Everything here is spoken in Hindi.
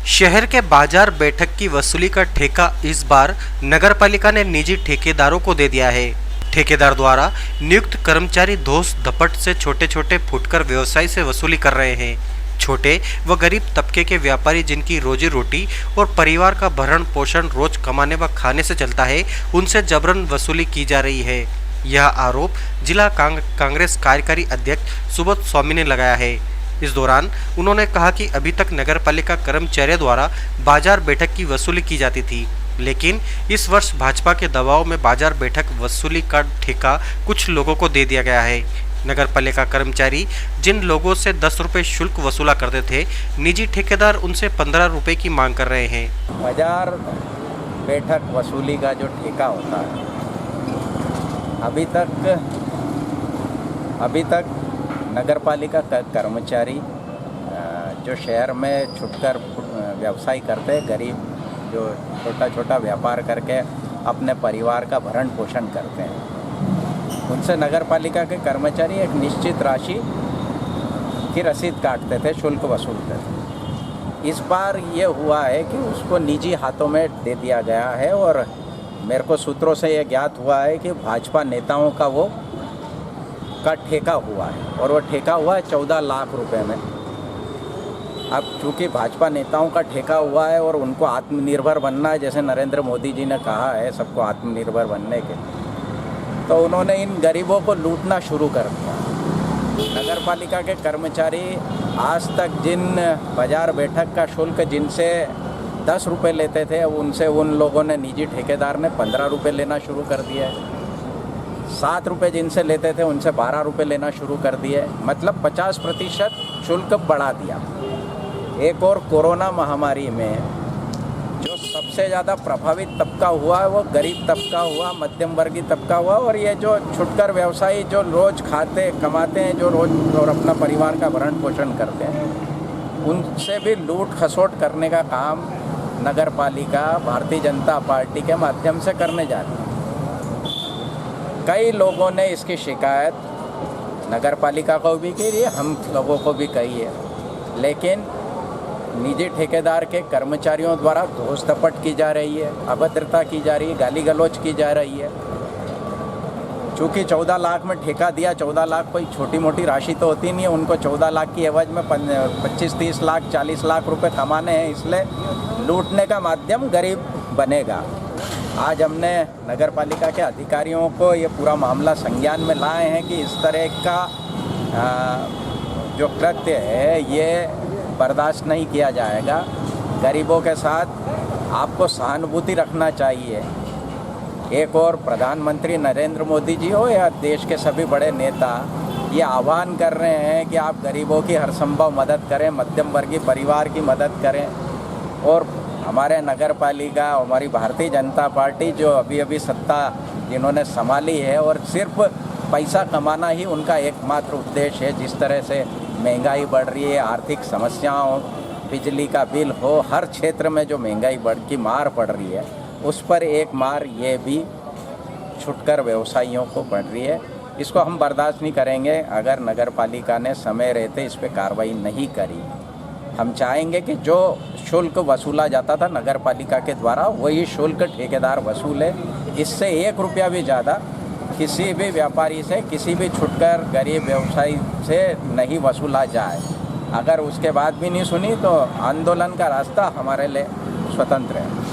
शहर के बाजार बैठक की वसूली का ठेका इस बार नगरपालिका ने निजी ठेकेदारों को दे दिया है। ठेकेदार द्वारा नियुक्त कर्मचारी धोस धपट से छोटे छोटे फुटकर व्यवसाय से वसूली कर रहे हैं। छोटे व गरीब तबके के व्यापारी जिनकी रोजी रोटी और परिवार का भरण पोषण रोज कमाने व खाने से चलता है, उनसे जबरन वसूली की जा रही है। यह आरोप जिला कांग्रेस कार्यकारी अध्यक्ष सुबोध स्वामी ने लगाया है। इस दौरान उन्होंने कहा कि अभी तक नगरपालिका कर्मचारियों द्वारा बाजार बैठक की वसूली की जाती थी, लेकिन इस वर्ष भाजपा के दबाव में बाजार बैठक वसूली का ठेका कुछ लोगों को दे दिया गया है। नगरपालिका कर्मचारी जिन लोगों से 10 रुपये शुल्क वसूला करते थे, निजी ठेकेदार उनसे 15 रुपये की मांग कर रहे हैं। बाजार बैठक वसूली का जो ठेका होता है, अभी तक नगरपालिका कर्मचारी जो शहर में छुटकर व्यवसाय करते हैं, गरीब जो छोटा छोटा व्यापार करके अपने परिवार का भरण पोषण करते हैं, उनसे नगरपालिका के कर्मचारी एक निश्चित राशि की रसीद काटते थे, शुल्क वसूलते थे। इस बार ये हुआ है कि उसको निजी हाथों में दे दिया गया है और मेरे को सूत्रों से ये ज्ञात हुआ है कि भाजपा नेताओं का ठेका हुआ है और वो ठेका हुआ है 14 लाख रुपए में। अब चूँकि भाजपा नेताओं का ठेका हुआ है और उनको आत्मनिर्भर बनना है, जैसे नरेंद्र मोदी जी ने कहा है सबको आत्मनिर्भर बनने के, तो उन्होंने इन गरीबों को लूटना शुरू कर दिया। नगरपालिका के कर्मचारी आज तक जिन बाजार बैठक का शुल्क जिनसे 10 रुपये लेते थे, उनसे उन लोगों ने, निजी ठेकेदार ने 15 रुपये लेना शुरू कर दिया है। 7 रुपये जिनसे लेते थे उनसे 12 रुपये लेना शुरू कर दिए, मतलब 50% शुल्क बढ़ा दिया। एक और कोरोना महामारी में जो सबसे ज़्यादा प्रभावित तबका हुआ है वो गरीब तबका हुआ, मध्यम वर्गीय तबका हुआ, और ये जो छुटकर व्यवसायी जो रोज़ खाते कमाते हैं, जो रोज़ और अपना परिवार का भरण पोषण करते हैं, उनसे भी लूट खसोट करने का काम नगरपालिका भारतीय जनता पार्टी के माध्यम से करने जा रही है। कई लोगों ने इसकी शिकायत नगरपालिका को भी की है, हम लोगों को भी कही है, लेकिन निजी ठेकेदार के कर्मचारियों द्वारा धोस धपट की जा रही है, अभद्रता की जा रही है, गाली गलौज की जा रही है। चूँकि 14 लाख में ठेका दिया, 14 लाख कोई छोटी मोटी राशि तो होती नहीं है, उनको 14 लाख की एवज में 25-30 लाख 40 लाख रुपए कमाने हैं, इसलिए लूटने का माध्यम गरीब बनेगा। आज हमने नगरपालिका के अधिकारियों को ये पूरा मामला संज्ञान में लाए हैं कि इस तरह का जो कृत्य है ये बर्दाश्त नहीं किया जाएगा। गरीबों के साथ आपको सहानुभूति रखना चाहिए। एक और प्रधानमंत्री नरेंद्र मोदी जी हो या देश के सभी बड़े नेता ये आह्वान कर रहे हैं कि आप गरीबों की हर संभव मदद करें, मध्यम वर्गीय परिवार की मदद करें। और हमारे नगरपालिका, हमारी भारतीय जनता पार्टी जो अभी सत्ता जिन्होंने संभाली है और सिर्फ पैसा कमाना ही उनका एकमात्र उद्देश्य है, जिस तरह से महंगाई बढ़ रही है, आर्थिक समस्याओं, बिजली का बिल हो, हर क्षेत्र में जो महंगाई की मार पड़ रही है, उस पर एक मार ये भी छुटकर व्यवसायियों को पड़ रही है। इसको हम बर्दाश्त नहीं करेंगे। अगर नगरपालिका ने समय रहते इस पर कार्रवाई नहीं करी, हम चाहेंगे कि जो शुल्क वसूला जाता था नगरपालिका के द्वारा वही शुल्क ठेकेदार वसूले। इससे 1 रुपया भी ज़्यादा किसी भी व्यापारी से, किसी भी छुटकर गरीब व्यवसायी से नहीं वसूला जाए। अगर उसके बाद भी नहीं सुनी तो आंदोलन का रास्ता हमारे लिए स्वतंत्र है।